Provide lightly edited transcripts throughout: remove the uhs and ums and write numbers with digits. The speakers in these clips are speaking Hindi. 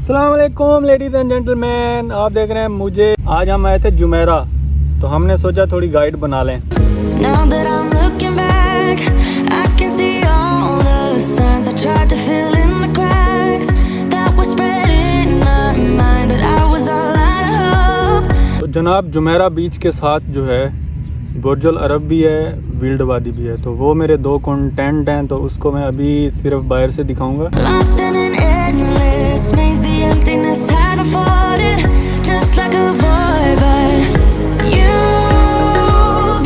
अस्सलाम वालेकुम लेडीज़ एंड जेंटलमैन, आप देख रहे हैं मुझे। आज हम आए थे जुमेरा, तो हमने सोचा थोड़ी गाइड बना लें। Now that I'm looking back, I can see all the signs I tried to fill in the cracks that were spreading in my mind, but I was all out of hope. तो जनाब जुमेरा बीच के साथ जो है बुर्जुल अरब भी है, विल्ड वादी भी है, तो वो मेरे दो कंटेंट हैं, तो उसको मैं अभी सिर्फ बाहर से दिखाऊंगा। Lost in an endless maze, the emptiness had unfolded just like a void, but you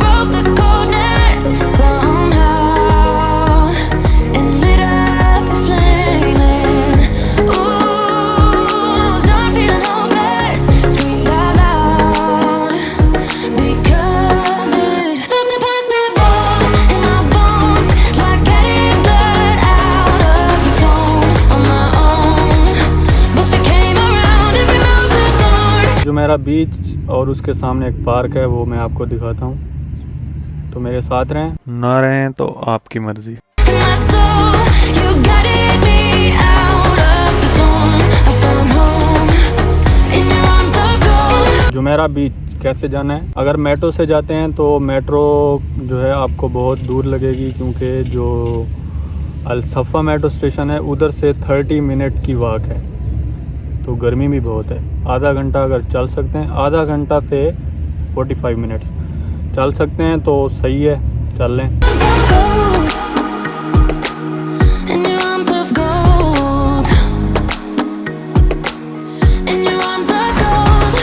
broke the coldness somehow and lit up a flame. And ooh, I was done feeling hopeless, screamed out loud because it felt impossible in my bones, like getting blood out of a stone on my own. But you came around and removed the thorn. Jumeirah beach और उसके सामने एक पार्क है, वो मैं आपको दिखाता हूँ, तो मेरे साथ रहें, ना रहें तो आपकी मर्जी। In my soul, you guided me out of the storm. I found home in your arms of gold. Jumeirah beach कैसे जाना है? अगर मेट्रो से जाते हैं तो मेट्रो जो है आपको बहुत दूर लगेगी, क्योंकि जो अलसफ़ा मेट्रो स्टेशन है उधर से 30 मिनट की वॉक है, तो गर्मी भी बहुत है। आधा घंटा अगर चल सकते हैं, आधा घंटा से 45 मिनट्स चल सकते हैं तो सही है, चल लें। Arms of gold. In your arms of gold. In your arms of gold.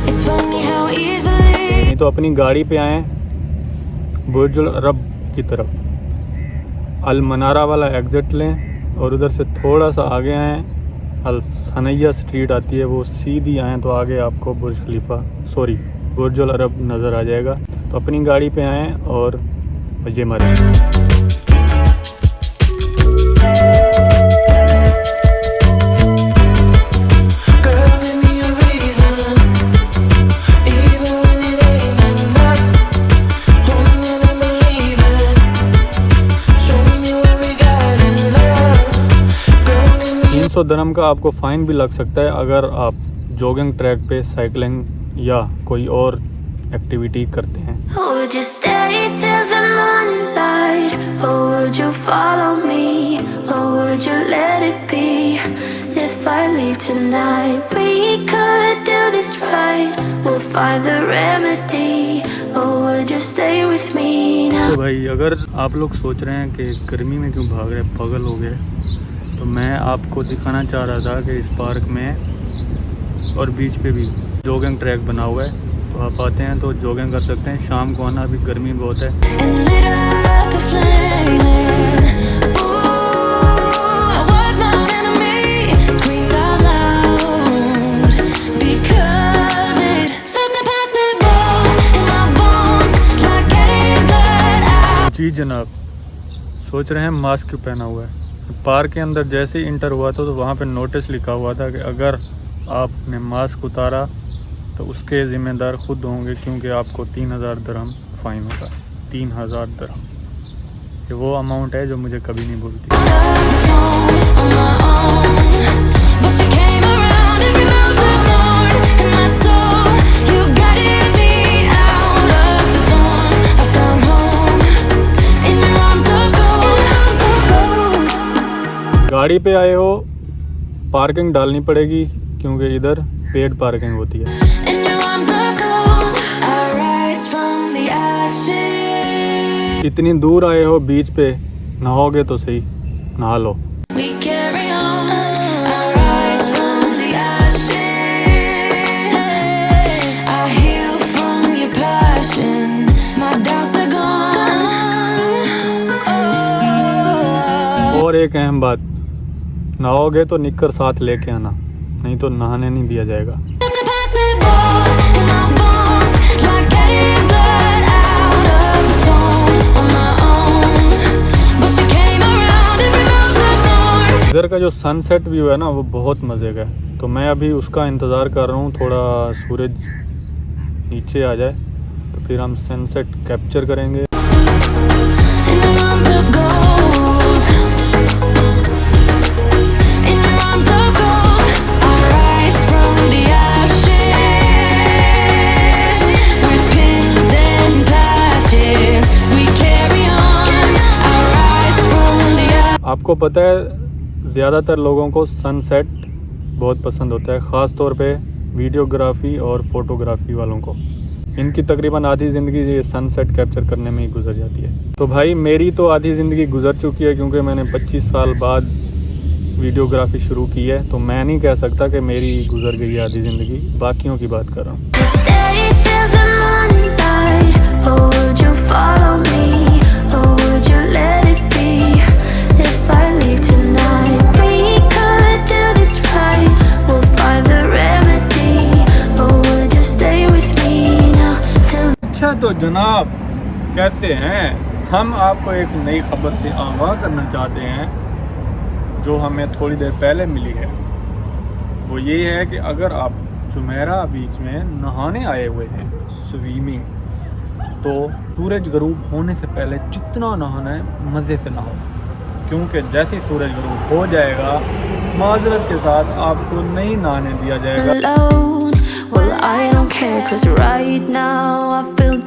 It's funny how easily. नहीं तो अपनी गाड़ी पे आए बुर्जुल अरब की तरफ, अल मनारा वाला एग्ज़िट लें और उधर से थोड़ा सा आगे आएँ, अल सनैया स्ट्रीट आती है, वो सीधी आएँ तो आगे आपको बुर्ज खलीफा बुर्जुल अरब नज़र आ जाएगा। तो अपनी गाड़ी पे आएँ और मजे मारें। Girl, give me a reason, even when it ain't enough. Don't need to believe it. Show me what we got in love. Girl, give me 300 दिरहम का आपको फ़ाइन भी लग सकता है अगर आप जॉगिंग ट्रैक पे साइकिलिंग या कोई और एक्टिविटी करते हैं। Would you stay till the morning light? Or would you follow me? Or would you let it be? If I leave tonight, we could do this right. We'll find the remedy. Or would you stay with me now? तो भाई अगर आप लोग सोच रहे हैं कि गर्मी में क्यों भाग रहे हैं, पागल हो गए, तो मैं आपको दिखाना चाह रहा था कि इस पार्क में और बीच पे भी जॉगिंग ट्रैक बना हुआ है, तो आप आते हैं तो जॉगिंग कर सकते हैं। शाम को आना, अभी गर्मी बहुत है। And lit up a flame. And ooh, I was my own enemy. Screamed out loud because it felt impossible in my bones, like getting blood out. जी जनाब, सोच रहे हैं मास्क क्यों पहना हुआ है? पार्क के अंदर जैसे ही इंटर हुआ था तो वहाँ पे नोटिस लिखा हुआ था कि अगर आपने मास्क उतारा तो उसके ज़िम्मेदार खुद होंगे, क्योंकि आपको 3000 दिरहम फ़ाइन होगा। 3000 दिरहम, ये वो अमाउंट है जो मुझे कभी नहीं भूलती। Of the stone on my own, but you came around and removed the thorn in my soul. You guided me out of the storm. I found home in your arms of gold. Arms of gold. गाड़ी पे आए हो, पार्किंग डालनी पड़ेगी, क्योंकि इधर पेड पार्किंग होती है। In your arms of gold, I rise from the ashes. इतनी दूर आए हो बीच पे, नहाओगे तो सही, नहा लो। We carry on. I rise from the ashes. I heal from your passion. My doubts are gone. Oh. और एक अहम बात, नहाओगे तो निक्कर साथ लेके आना, नहीं तो नहाने नहीं दिया जाएगा। It's impossible in my bones, like getting blood out of the stone on my own. But you came around and removed the thorn. इधर का जो सनसेट व्यू है ना, वो बहुत मज़े का है, तो मैं अभी उसका इंतज़ार कर रहा हूँ, थोड़ा सूरज नीचे आ जाए तो फिर हम सनसेट कैप्चर करेंगे। In your arms of gold. In your arms of gold. आपको पता है ज़्यादातर लोगों को सनसेट बहुत पसंद होता है, ख़ास तौर पे वीडियोग्राफी और फ़ोटोग्राफी वालों को। इनकी तकरीबन आधी ज़िंदगी ये सनसेट कैप्चर करने में ही गुजर जाती है। तो भाई मेरी तो आधी ज़िंदगी गुजर चुकी है, क्योंकि मैंने 25 साल बाद वीडियोग्राफी शुरू की है। तो मैं नहीं कह सकता कि मेरी गुजर गई है आधी ज़िंदगी, बाकियों की बात कर रहा हूँ। Stay till the morning light, or would you follow me, or would you let it be? If I leave tonight, we could do this right. We'll find the remedy, or would you stay with me now till? अच्छा तो जनाब कैसे हैं? हम आपको एक नई खबर से आगाह करना चाहते हैं जो हमें थोड़ी देर पहले मिली है। वो ये है कि अगर आप जुमेरा बीच में नहाने आए हुए हैं, स्विमिंग, तो सूरज गरूब होने से पहले जितना नहाना है मज़े से नहाओ, क्योंकि जैसे ही सूरज गरूब हो जाएगा माजरत के साथ आपको नहीं नहाने दिया जाएगा। Alone, well I don't care, 'cause right now I feel